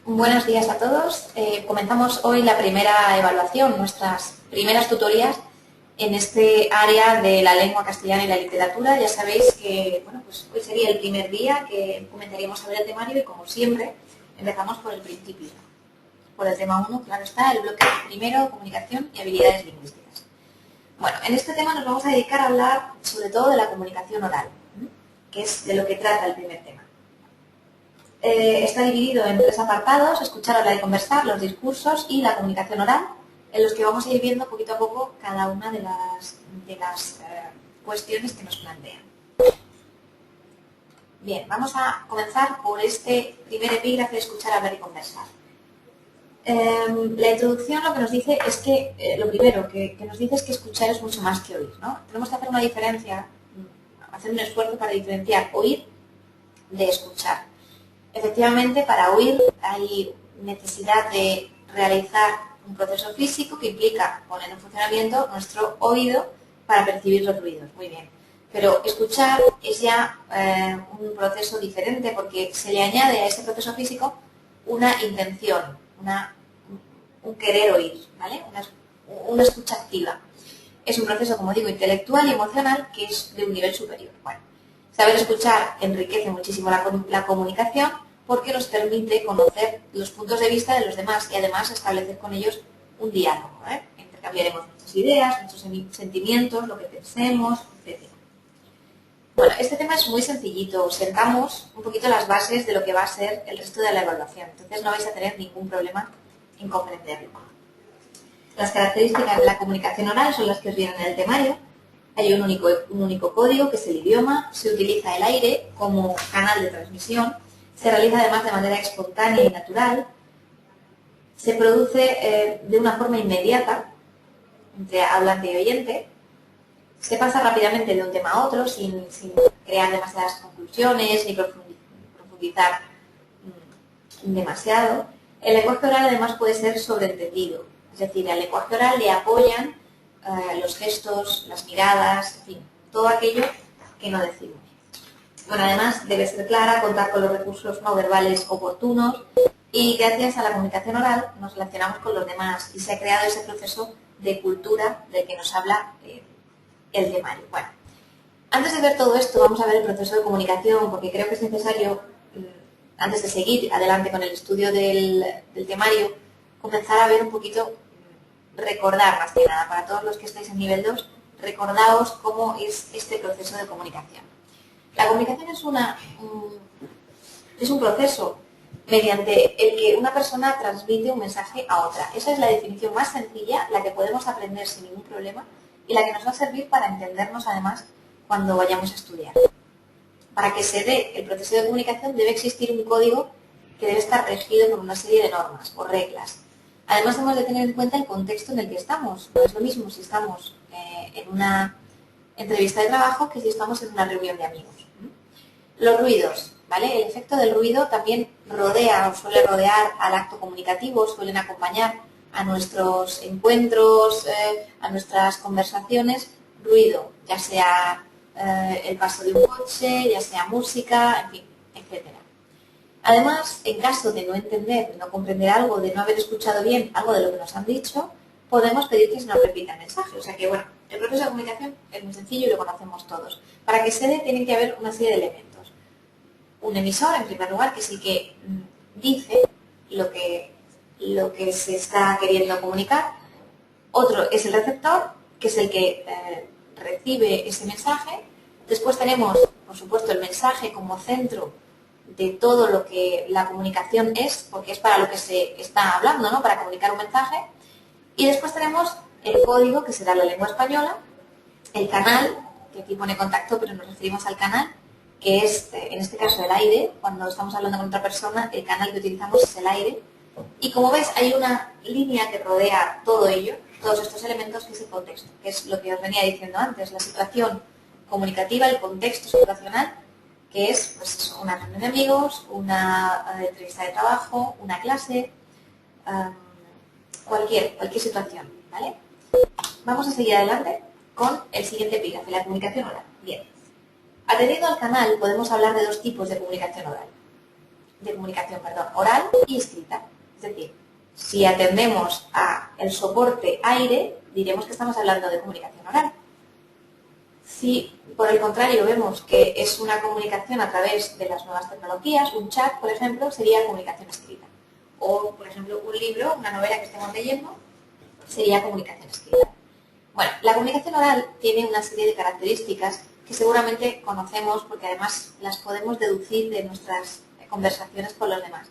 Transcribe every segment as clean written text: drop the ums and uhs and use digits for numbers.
Buenos días a todos. Comenzamos hoy la primera evaluación, nuestras primeras tutorías en este área de la lengua castellana y la literatura. Ya sabéis que pues hoy sería el primer día que comenzaríamos a ver el temario y, como siempre, empezamos por el principio. Por el tema 1, claro está, el bloque primero, comunicación y habilidades lingüísticas. Bueno, en este tema nos vamos a dedicar a hablar sobre todo de la comunicación oral, que es de lo que trata el primer tema. Está dividido en 3 apartados: escuchar, hablar y conversar, los discursos y la comunicación oral, en los que vamos a ir viendo poquito a poco cada una de las cuestiones que nos plantean. Bien, vamos a comenzar por este primer epígrafe de escuchar, hablar y conversar. La introducción lo que nos dice es que, lo primero que nos dice es que escuchar es mucho más que oír, ¿no? Tenemos que hacer una diferencia, hacer un esfuerzo para diferenciar oír de escuchar. Efectivamente, para oír hay necesidad de realizar un proceso físico que implica poner en funcionamiento nuestro oído para percibir los ruidos. Muy bien. Pero escuchar es ya un proceso diferente, porque se le añade a ese proceso físico una intención, un querer oír, ¿vale? Una escucha activa. Es un proceso, como digo, intelectual y emocional que es de un nivel superior. Bueno, saber escuchar enriquece muchísimo la comunicación, porque nos permite conocer los puntos de vista de los demás y además establecer con ellos un diálogo. Intercambiaremos nuestras ideas, nuestros sentimientos, lo que pensemos, etc. Bueno, este tema es muy sencillito. Sentamos un poquito las bases de lo que va a ser el resto de la evaluación, entonces no vais a tener ningún problema en comprenderlo. Las características de la comunicación oral son las que os vienen en el temario. Hay un único código, que es el idioma. Se utiliza el aire como canal de transmisión. Se realiza además de manera espontánea y natural. Se produce de una forma inmediata entre hablante y oyente. Se pasa rápidamente de un tema a otro sin crear demasiadas conclusiones ni profundizar demasiado. El lenguaje oral además puede ser sobreentendido. Es decir, al lenguaje oral le apoyan los gestos, las miradas, en fin, todo aquello que no decimos. Bueno, además debe ser clara, contar con los recursos no verbales oportunos, y gracias a la comunicación oral nos relacionamos con los demás y se ha creado ese proceso de cultura del que nos habla el temario. Bueno, antes de ver todo esto, vamos a ver el proceso de comunicación, porque creo que es necesario, antes de seguir adelante con el estudio del temario, comenzar a ver un poquito, recordar más que nada, para todos los que estáis en nivel 2, recordaos cómo es este proceso de comunicación. La comunicación es un proceso mediante el que una persona transmite un mensaje a otra. Esa es la definición más sencilla, la que podemos aprender sin ningún problema y la que nos va a servir para entendernos además cuando vayamos a estudiar. Para que se dé el proceso de comunicación debe existir un código que debe estar regido por una serie de normas o reglas. Además, hemos de tener en cuenta el contexto en el que estamos. No es lo mismo si estamos en una entrevista de trabajo que si estamos en una reunión de amigos. Los ruidos, ¿vale? El efecto del ruido también rodea o suele rodear al acto comunicativo, suelen acompañar a nuestros encuentros, a nuestras conversaciones, ruido, ya sea el paso de un coche, ya sea música, en fin, etc. Además, en caso de no entender, de no comprender algo, de no haber escuchado bien algo de lo que nos han dicho, podemos pedir que se nos repita el mensaje. O sea que, bueno, el proceso de comunicación es muy sencillo y lo conocemos todos. Para que se dé, tienen que haber una serie de elementos. Un emisor, en primer lugar, que es el que dice lo que se está queriendo comunicar. Otro es el receptor, que es el que recibe ese mensaje. Después tenemos, por supuesto, el mensaje como centro de todo lo que la comunicación es, porque es para lo que se está hablando, ¿no? Para comunicar un mensaje. Y después tenemos el código, que será la lengua española, el canal, que aquí pone contacto, pero nos referimos al canal, que es, en este caso, el aire. Cuando estamos hablando con otra persona, el canal que utilizamos es el aire. Y como ves, hay una línea que rodea todo ello, todos estos elementos, que es el contexto, que es lo que os venía diciendo antes, la situación comunicativa, el contexto situacional, que es pues, una reunión de amigos, una entrevista de trabajo, una clase, cualquier situación, ¿vale? Vamos a seguir adelante con el siguiente epígrafe, la comunicación oral. Bien. Atendiendo al canal, podemos hablar de dos tipos de comunicación oral. comunicación, perdón, oral y escrita. Es decir, si atendemos a el soporte aire, diremos que estamos hablando de comunicación oral. Si, por el contrario, vemos que es una comunicación a través de las nuevas tecnologías, un chat, por ejemplo, sería comunicación escrita. O, por ejemplo, un libro, una novela que estemos leyendo, sería comunicación escrita. Bueno, la comunicación oral tiene una serie de características que seguramente conocemos porque además las podemos deducir de nuestras conversaciones con los demás.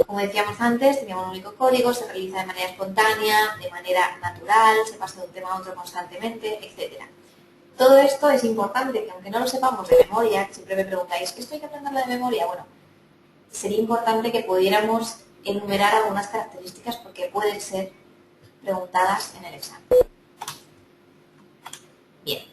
Como decíamos antes, teníamos un único código, se realiza de manera espontánea, de manera natural, se pasa de un tema a otro constantemente, etc. Todo esto es importante, que aunque no lo sepamos de memoria, que siempre me preguntáis, ¿esto hay que aprenderlo de memoria? Bueno, sería importante que pudiéramos enumerar algunas características porque pueden ser preguntadas en el examen. Bien,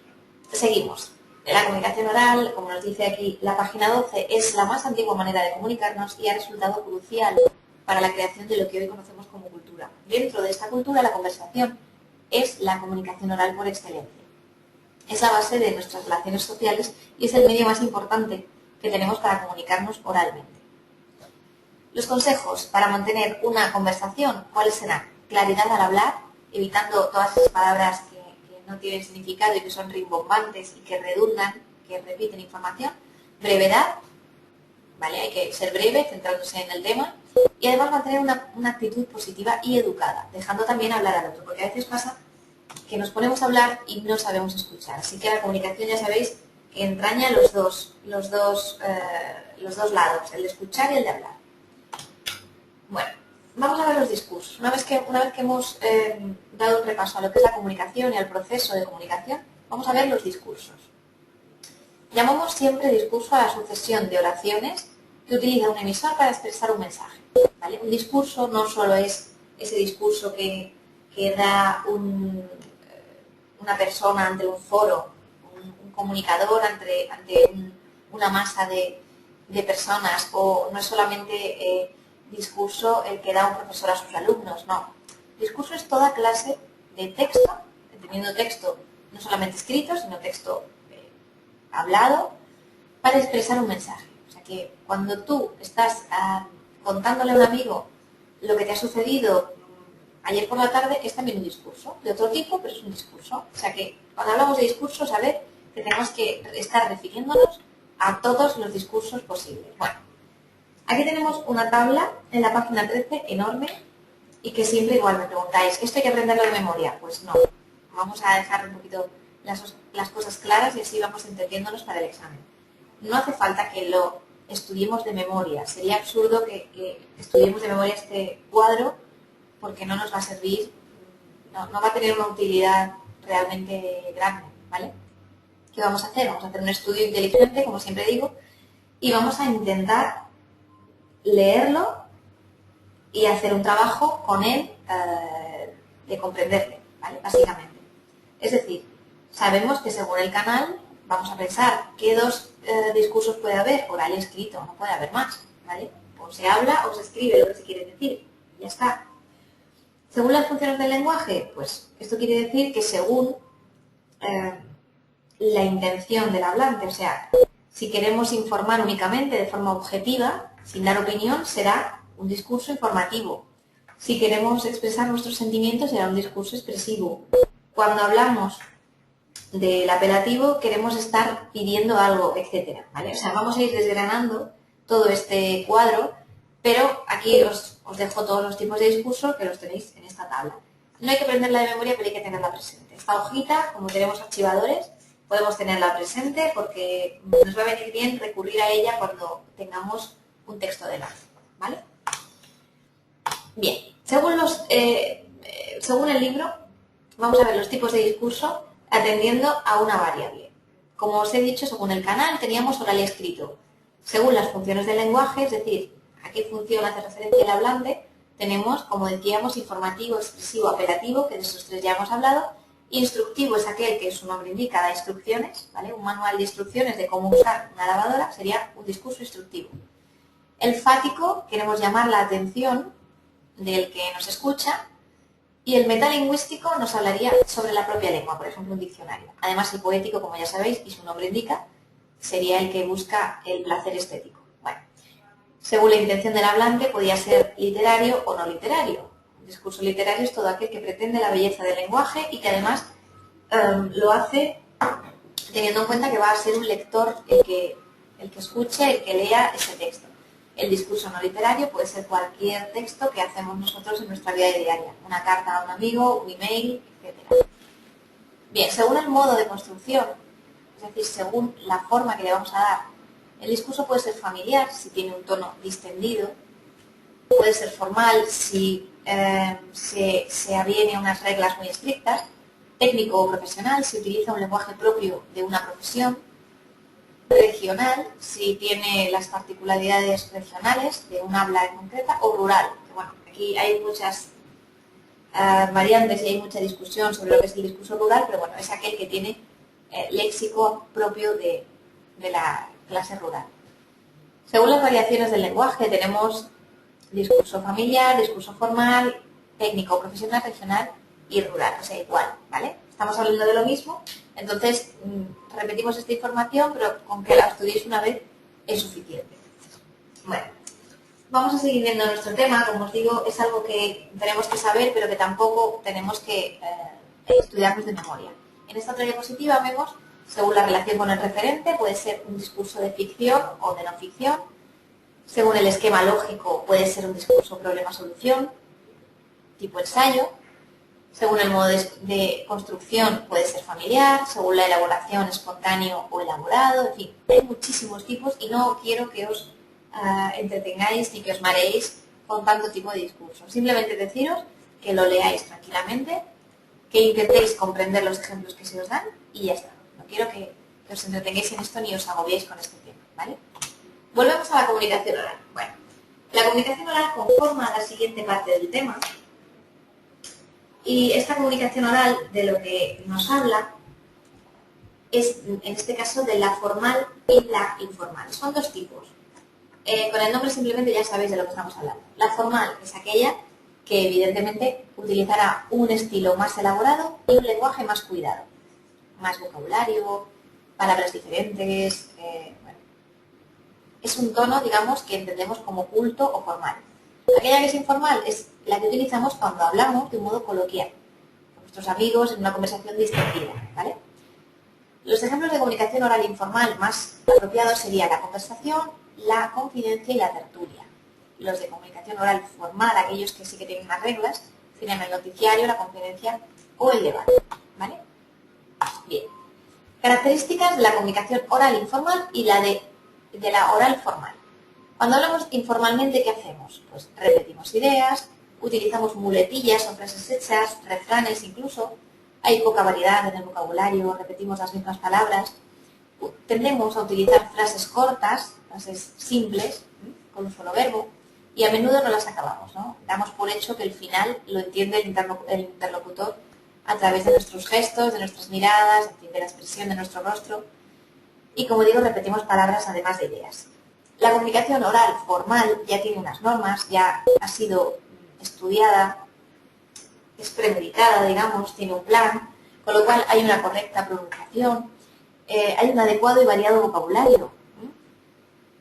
seguimos. La comunicación oral, como nos dice aquí la página 12, es la más antigua manera de comunicarnos y ha resultado crucial para la creación de lo que hoy conocemos como cultura. Dentro de esta cultura, la conversación es la comunicación oral por excelencia. Es la base de nuestras relaciones sociales y es el medio más importante que tenemos para comunicarnos oralmente. Los consejos para mantener una conversación, ¿cuáles serán? Claridad al hablar, evitando todas esas palabras que no tienen significado y que son rimbombantes y que redundan, que repiten información. Brevedad, ¿vale? Hay que ser breve, centrándose en el tema. Y además mantener una actitud positiva y educada, dejando también hablar al otro, porque a veces pasa que nos ponemos a hablar y no sabemos escuchar. Así que la comunicación, ya sabéis, que entraña los dos lados, el de escuchar y el de hablar. Bueno, vamos a ver los discursos. Una vez que hemos dado un repaso a lo que es la comunicación y al proceso de comunicación, vamos a ver los discursos. Llamamos siempre discurso a la sucesión de oraciones que utiliza un emisor para expresar un mensaje, ¿vale? Un discurso no solo es ese discurso que da una persona ante un foro, un comunicador ante una masa de personas, o no es solamente discurso el que da un profesor a sus alumnos, no. Discurso es toda clase de texto, entendiendo texto no solamente escrito, sino texto hablado, para expresar un mensaje. O sea que cuando tú estás contándole a un amigo lo que te ha sucedido ayer por la tarde, es también un discurso, de otro tipo, pero es un discurso. O sea que cuando hablamos de discurso, saber que tenemos que estar refiriéndonos a todos los discursos posibles. Bueno, aquí tenemos una tabla en la página 13 enorme y que siempre igual me preguntáis, ¿esto hay que aprenderlo de memoria? Pues no, vamos a dejar un poquito las cosas claras y así vamos entendiéndonos para el examen. No hace falta que lo estudiemos de memoria, sería absurdo que estudiemos de memoria este cuadro porque no nos va a servir, no va a tener una utilidad realmente grande, ¿vale? ¿Qué vamos a hacer? Vamos a hacer un estudio inteligente, como siempre digo, y vamos a intentar leerlo y hacer un trabajo con él de comprenderle, ¿vale? Básicamente. Es decir, sabemos que según el canal vamos a pensar qué dos discursos puede haber, oral y escrito, no puede haber más, ¿vale? O se habla o se escribe lo que se quiere decir, y ya está. Según las funciones del lenguaje, pues esto quiere decir que según la intención del hablante, o sea, si queremos informar únicamente de forma objetiva, sin dar opinión, será un discurso informativo. Si queremos expresar nuestros sentimientos, será un discurso expresivo. Cuando hablamos del apelativo, queremos estar pidiendo algo, etc. ¿Vale? O sea, vamos a ir desgranando todo este cuadro, pero aquí os dejo todos los tipos de discurso que los tenéis en esta tabla. No hay que aprenderla de memoria, pero hay que tenerla presente. Esta hojita, como tenemos archivadores, podemos tenerla presente porque nos va a venir bien recurrir a ella cuando tengamos un texto delante, ¿vale? Bien, según el libro, vamos a ver los tipos de discurso atendiendo a una variable. Como os he dicho, según el canal teníamos oral y escrito. Según las funciones del lenguaje, es decir, a qué función hace referencia el hablante, tenemos, como decíamos, informativo, expresivo, apelativo, que de esos tres ya hemos hablado. Instructivo es aquel que su nombre indica, da instrucciones, ¿vale? Un manual de instrucciones de cómo usar una lavadora sería un discurso instructivo. El fático, queremos llamar la atención del que nos escucha, y el metalingüístico nos hablaría sobre la propia lengua, por ejemplo, un diccionario. Además, el poético, como ya sabéis, y su nombre indica, sería el que busca el placer estético. Bueno, Según la intención del hablante, podía ser literario o no literario. Un discurso literario es todo aquel que pretende la belleza del lenguaje y que además lo hace teniendo en cuenta que va a ser un lector el que escuche, el que lea ese texto. El discurso no literario puede ser cualquier texto que hacemos nosotros en nuestra vida diaria. Una carta a un amigo, un email, etc. Bien, según el modo de construcción, es decir, según la forma que le vamos a dar, el discurso puede ser familiar si tiene un tono distendido, puede ser formal si se aviene a unas reglas muy estrictas, técnico o profesional si utiliza un lenguaje propio de una profesión, regional si tiene las particularidades regionales de un habla en concreta, o rural, que bueno, aquí hay muchas variantes y hay mucha discusión sobre lo que es el discurso rural, pero bueno, es aquel que tiene léxico propio de la clase rural. Según las variaciones del lenguaje tenemos discurso familiar, discurso formal, técnico, profesional, regional y rural, o sea, igual, ¿vale? Estamos hablando de lo mismo, entonces repetimos esta información, pero con que la estudiéis una vez es suficiente. Bueno, vamos a seguir viendo nuestro tema. Como os digo, es algo que tenemos que saber, pero que tampoco tenemos que estudiarnos de memoria. En esta otra diapositiva vemos, según la relación con el referente, puede ser un discurso de ficción o de no ficción. Según el esquema lógico, puede ser un discurso problema-solución, tipo ensayo. Según el modo de construcción, puede ser familiar. Según la elaboración, espontáneo o elaborado. En fin, hay muchísimos tipos y no quiero que os entretengáis ni que os mareéis con tanto tipo de discurso. Simplemente deciros que lo leáis tranquilamente, que intentéis comprender los ejemplos que se os dan y ya está. No quiero que os entretengáis en esto ni os agobiéis con este tema, ¿vale? Volvemos a la comunicación oral. Bueno, la comunicación oral conforma la siguiente parte del tema y esta comunicación oral de lo que nos habla es, en este caso, de la formal y la informal. Son dos tipos. Con el nombre simplemente ya sabéis de lo que estamos hablando. La formal es aquella que evidentemente utilizará un estilo más elaborado y un lenguaje más cuidado. Más vocabulario, palabras diferentes, bueno. Es un tono, digamos, que entendemos como culto o formal. Aquella que es informal es la que utilizamos cuando hablamos de un modo coloquial, con nuestros amigos en una conversación distendida, ¿vale? Los ejemplos de comunicación oral informal más apropiados serían la conversación, la confidencia y la tertulia. Los de comunicación oral formal, aquellos que sí que tienen unas reglas, serían el noticiario, la confidencia o el debate, ¿vale? Bien. Características de la comunicación oral informal y la de la oral formal. Cuando hablamos informalmente, ¿qué hacemos? Pues repetimos ideas, utilizamos muletillas o frases hechas, refranes incluso, hay poca variedad en el vocabulario, repetimos las mismas palabras, tendemos a utilizar frases cortas, frases simples, con un solo verbo, y a menudo no las acabamos, ¿no? Damos por hecho que el final lo entiende el interlocutor a través de nuestros gestos, de nuestras miradas, de la expresión de nuestro rostro, y como digo, repetimos palabras además de ideas. La comunicación oral formal ya tiene unas normas, ya ha sido estudiada, es premeditada, digamos, tiene un plan, con lo cual hay una correcta pronunciación, hay un adecuado y variado vocabulario.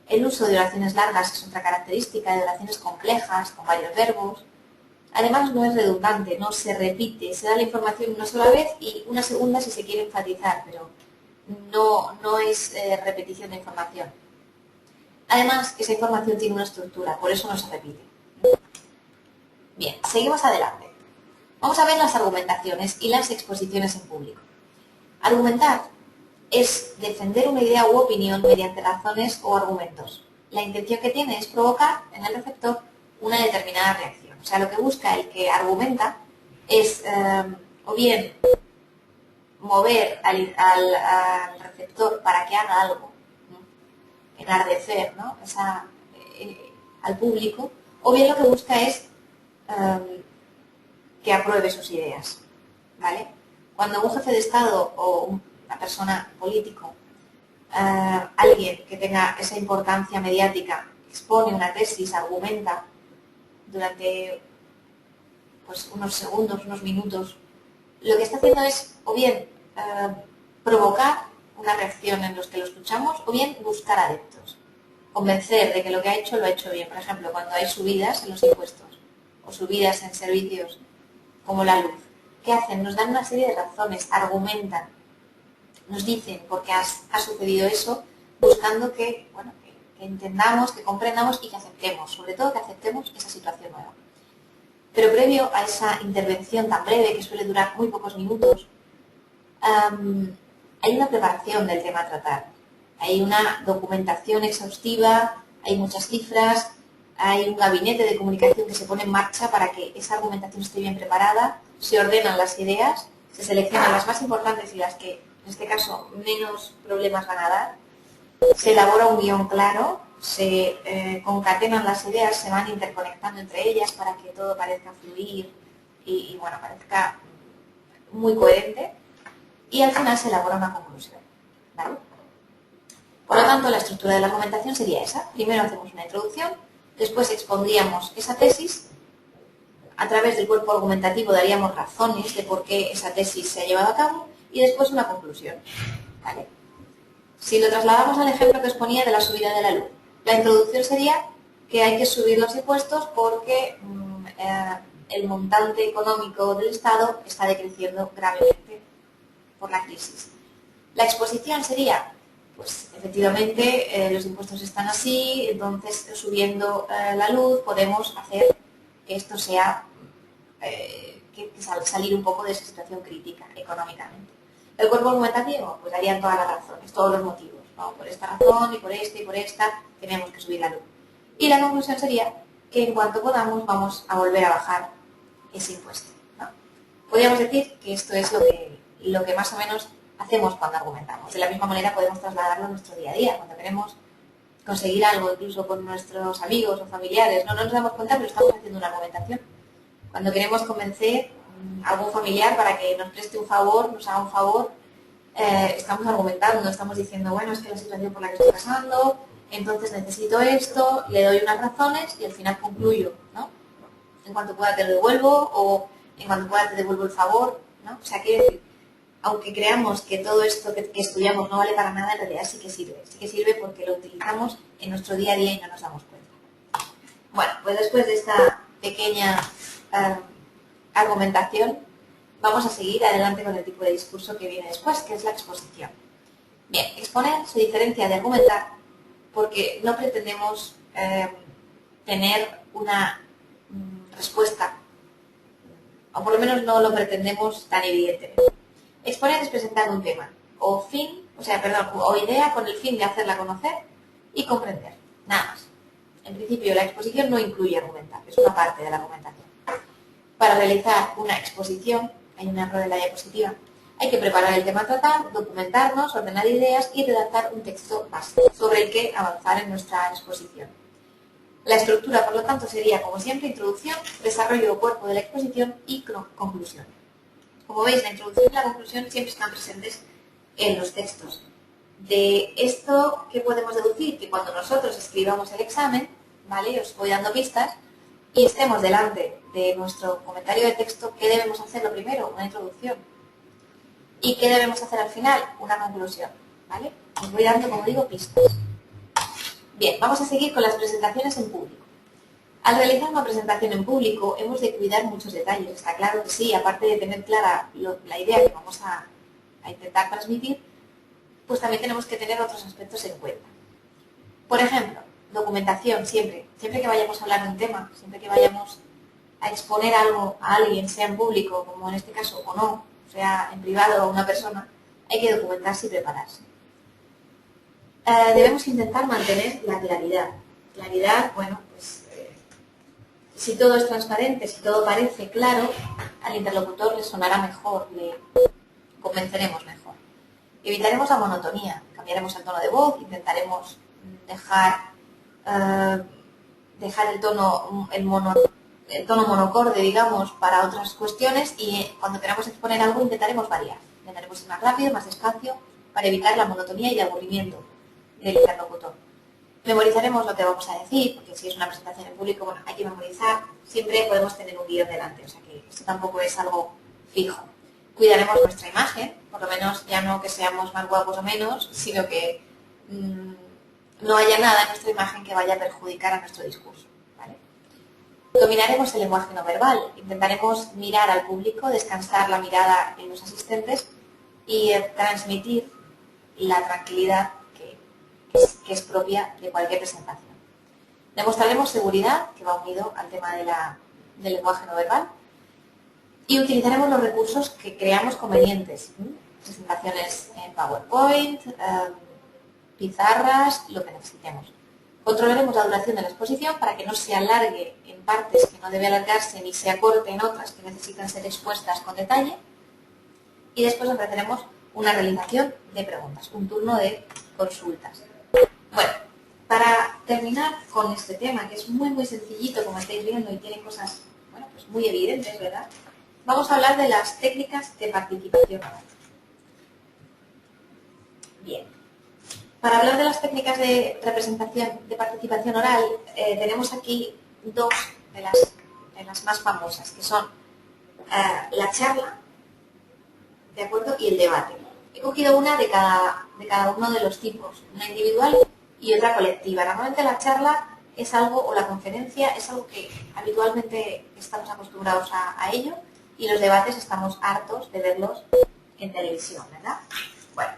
El uso de oraciones largas es otra característica, de oraciones complejas, con varios verbos. Además no es redundante, no se repite, se da la información una sola vez y una segunda si se quiere enfatizar, pero no es repetición de información. Además, esa información tiene una estructura, por eso no se repite. Bien, seguimos adelante. Vamos a ver las argumentaciones y las exposiciones en público. Argumentar es defender una idea u opinión mediante razones o argumentos. La intención que tiene es provocar en el receptor una determinada reacción. O sea, lo que busca el que argumenta es o bien mover al receptor para que haga algo, ¿no? Enardecer, ¿no? Al público, o bien lo que busca es que apruebe sus ideas, ¿vale? Cuando un jefe de Estado o una persona político, alguien que tenga esa importancia mediática, expone una tesis, argumenta durante pues, unos segundos, unos minutos, lo que está haciendo es o bien provocar una reacción en los que lo escuchamos o bien buscar adeptos. convencer de que lo que ha hecho lo ha hecho bien. Por ejemplo, cuando hay subidas en los impuestos o subidas en servicios como la luz, ¿qué hacen? Nos dan una serie de razones, argumentan, nos dicen por qué ha sucedido eso, buscando que, bueno, que entendamos, que comprendamos y que aceptemos, sobre todo que aceptemos esa situación nueva. Pero previo a esa intervención tan breve, que suele durar muy pocos minutos, hay una preparación del tema a tratar. Hay una documentación exhaustiva, hay muchas cifras, hay un gabinete de comunicación que se pone en marcha para que esa argumentación esté bien preparada, se ordenan las ideas, se seleccionan las más importantes y las que, en este caso, menos problemas van a dar, se elabora un guión claro, se concatenan las ideas, se van interconectando entre ellas para que todo parezca fluir y bueno, parezca muy coherente, y al final se elabora una conclusión, ¿vale? Por lo tanto, la estructura de la argumentación sería esa. Primero hacemos una introducción, después expondríamos esa tesis, a través del cuerpo argumentativo daríamos razones de por qué esa tesis se ha llevado a cabo y después una conclusión, ¿vale? Si lo trasladamos al ejemplo que os ponía de la subida de la luz, la introducción sería que hay que subir los impuestos porque el montante económico del Estado está decreciendo gravemente por la crisis. La exposición sería, pues efectivamente los impuestos están así, entonces subiendo la luz podemos hacer que esto sea, salir un poco de esa situación crítica económicamente. El cuerpo argumentativo, pues darían todas las razones, todos los motivos, ¿no? Por esta razón y por esta tenemos que subir la luz. Y la conclusión sería que en cuanto podamos vamos a volver a bajar ese impuesto, ¿no? Podríamos decir que esto es lo que más o menos hacemos cuando argumentamos. De la misma manera podemos trasladarlo a nuestro día a día, cuando queremos conseguir algo, incluso con nuestros amigos o familiares, no nos damos cuenta, pero estamos haciendo una argumentación. Cuando queremos convencer a algún familiar para que nos preste un favor, nos haga un favor, estamos argumentando, estamos diciendo, bueno, es que la situación por la que estoy pasando, entonces necesito esto, le doy unas razones y al final concluyo, ¿no? En cuanto pueda te lo devuelvo o en cuanto pueda te devuelvo el favor, ¿no? O sea, quiero decir, aunque creamos que todo esto que estudiamos no vale para nada, en realidad sí que sirve porque lo utilizamos en nuestro día a día y no nos damos cuenta. Bueno, pues después de esta pequeña argumentación, vamos a seguir adelante con el tipo de discurso que viene después, que es la exposición. Bien, exponer se diferencia de argumentar porque no pretendemos tener una respuesta, o por lo menos no lo pretendemos tan evidentemente. Exponer es presentar un tema o idea con el fin de hacerla conocer y comprender, nada más. En principio, la exposición no incluye argumentar, es una parte de la argumentación. Para realizar una exposición, hay un error en la diapositiva, hay que preparar el tema a tratar, documentarnos, ordenar ideas y redactar un texto base sobre el que avanzar en nuestra exposición. La estructura, por lo tanto, sería, como siempre, introducción, desarrollo o cuerpo de la exposición y conclusión. Como veis, la introducción y la conclusión siempre están presentes en los textos. De esto, ¿qué podemos deducir? Que cuando nosotros escribamos el examen, ¿vale? Os voy dando pistas, y estemos delante de nuestro comentario de texto, ¿qué debemos hacer lo primero? Una introducción. ¿Y qué debemos hacer al final? Una conclusión, ¿vale? Os voy dando, como digo, pistas. Bien, vamos a seguir con las presentaciones en público. Al realizar una presentación en público hemos de cuidar muchos detalles, está claro que sí, aparte de tener clara la idea que vamos a intentar transmitir, pues también tenemos que tener otros aspectos en cuenta. Por ejemplo, documentación, siempre que vayamos a hablar de un tema, siempre que vayamos a exponer algo a alguien, sea en público, como en este caso, o no, sea en privado o a una persona, hay que documentarse y prepararse. Debemos intentar mantener la claridad. Claridad, bueno, pues si todo es transparente, si todo parece claro, al interlocutor le sonará mejor, le convenceremos mejor. Evitaremos la monotonía, cambiaremos el tono de voz, intentaremos dejar el tono monocorde, digamos, para otras cuestiones y cuando queramos exponer algo intentaremos variar. Intentaremos ir más rápido, más despacio, para evitar la monotonía y el aburrimiento del interlocutor. Memorizaremos lo que vamos a decir, porque si es una presentación en público, bueno, hay que memorizar. Siempre podemos tener un guión delante, o sea que esto tampoco es algo fijo. Cuidaremos nuestra imagen, por lo menos ya no que seamos más guapos o menos, sino que no haya nada en nuestra imagen que vaya a perjudicar a nuestro discurso. ¿Vale? Dominaremos el lenguaje no verbal. Intentaremos mirar al público, descansar la mirada en los asistentes y transmitir la tranquilidad que es propia de cualquier presentación. Demostraremos seguridad, que va unido al tema del lenguaje no verbal, y utilizaremos los recursos que creamos convenientes. Presentaciones en PowerPoint, pizarras, lo que necesitemos. Controlaremos la duración de la exposición para que no se alargue en partes que no debe alargarse ni se acorte en otras que necesitan ser expuestas con detalle. Y después ofreceremos una realización de preguntas, un turno de consultas. Bueno, para terminar con este tema, que es muy sencillito, como estáis viendo, y tiene cosas pues muy evidentes, ¿verdad? Vamos a hablar de las técnicas de participación oral. Bien. Para hablar de las técnicas de representación, de participación oral, tenemos aquí dos de las más famosas, que son la charla, ¿de acuerdo? Y el debate. He cogido una de cada uno de los tipos, una individual y otra colectiva. Normalmente la charla es algo, o la conferencia, es algo que habitualmente estamos acostumbrados a ello, y los debates estamos hartos de verlos en televisión, ¿verdad? Bueno,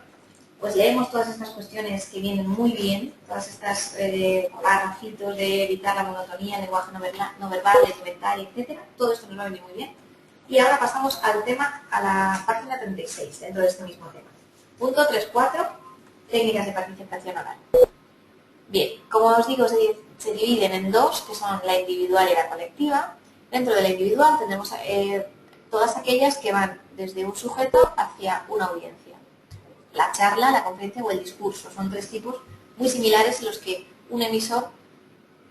pues leemos todas estas cuestiones que vienen muy bien, todas estas párrafitos de evitar la monotonía, el lenguaje no verbal, el inventario, etcétera. Todo esto nos va a venir muy bien. Y ahora pasamos al tema, a la página 36, dentro de este mismo tema. Punto 3.4, técnicas de participación oral. Bien, como os digo, se dividen en dos, que son la individual y la colectiva. Dentro de la individual tenemos todas aquellas que van desde un sujeto hacia una audiencia. La charla, la conferencia o el discurso. Son tres tipos muy similares en los que un emisor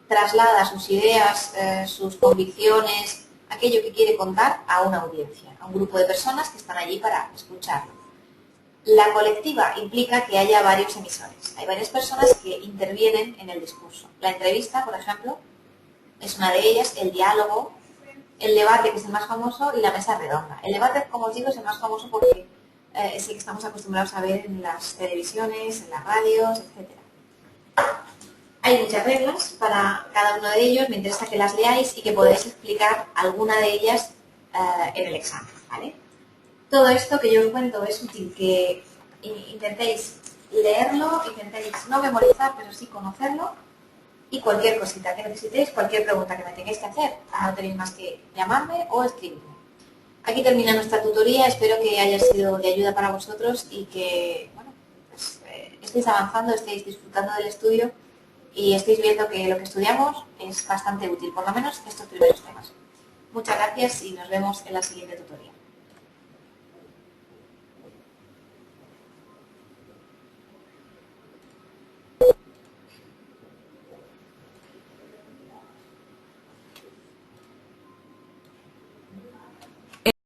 traslada sus ideas, sus convicciones, aquello que quiere contar a una audiencia, a un grupo de personas que están allí para escucharlo. La colectiva implica que haya varios emisores. Hay varias personas que intervienen en el discurso. La entrevista, por ejemplo, es una de ellas, el diálogo, el debate, que es el más famoso, y la mesa redonda. El debate, como os digo, es el más famoso porque es el que estamos acostumbrados a ver en las televisiones, en las radios, etc. Hay muchas reglas para cada uno de ellos, me interesa que las leáis y que podáis explicar alguna de ellas en el examen, ¿vale? Todo esto que yo os cuento es útil que intentéis leerlo, intentéis no memorizar, pero sí conocerlo, y cualquier cosita que necesitéis, cualquier pregunta que me tengáis que hacer, no tenéis más que llamarme o escribirme. Aquí termina nuestra tutoría, espero que haya sido de ayuda para vosotros y que pues, estéis avanzando, estéis disfrutando del estudio y estéis viendo que lo que estudiamos es bastante útil, por lo menos estos primeros temas. Muchas gracias y nos vemos en la siguiente tutoría.